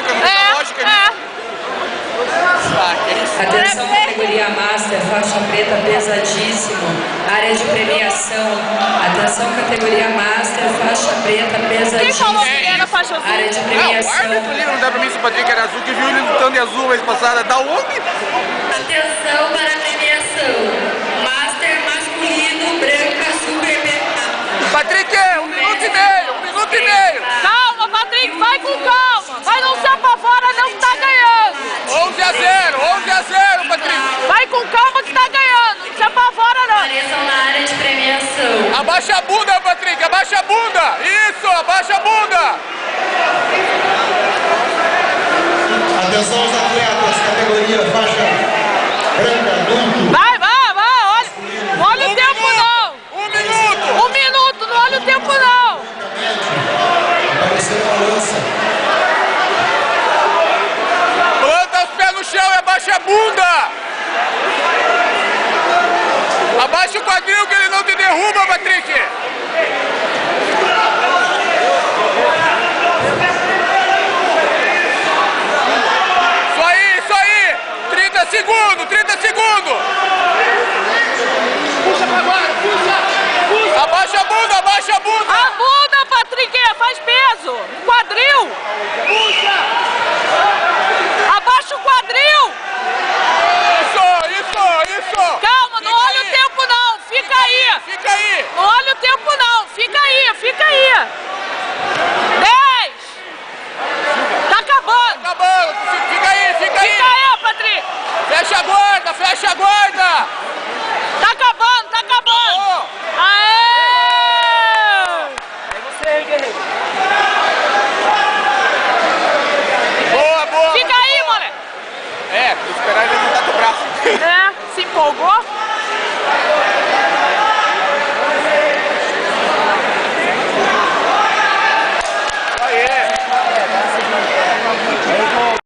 branca, não tem lógica nisso. Atenção, categoria Master, faixa preta pesadíssimo, área de premiação. Atenção, categoria Master, faixa preta pesadíssimo. Quem falou que era faixa azul? Área de Não, o premiação. árbitro ali não dá pra mim se o Patrick era azul, que viu ele lutando de azul mês passada. Da onde? Atenção para a premiação. Master masculino, branca, super metal. Patrick, 1 minuto e meio, 1 minuto e meio. Calma, Patrick, vai com calma. Vai não se apavora não que tá ganhando. 11 a 0, Patrick. Vai com calma que tá ganhando. Não se apavora não. Apareçam na área de premiação. Abaixa a bunda, Patrick, abaixa a bunda. Isso, abaixa a bunda. Atenção aos atletas, categoria faixa branca, adulto. Vai, vai, vai. Olha, não olha o tempo não. 1 minuto. 1 minuto, não olha o tempo não. Apareceu a lança. Planta os pés no chão e abaixa a bunda. Abaixa o quadril que ele não te derruba, Patrick. Isso aí. 30 segundos, 30 segundos. Puxa pra agora, puxa. Abaixa a bunda, abaixa a bunda. A bunda, Patrick, faz peso. O quadril. Puxa. Abaixa o quadril. Isso. Calma, não olha o tempo não. Fica aí. Fica aí. Não olha o tempo não. Fica aí, fica aí. 10. Tá acabando. Acabando. Fica aí. Fica aí, Patrick. Fecha a guarda, fecha a guarda. Tá acabando, tá acabando. Oh. Aê! Boa. Fica aí, moleque. Vou esperar ele levantar do braço. Se empolgou.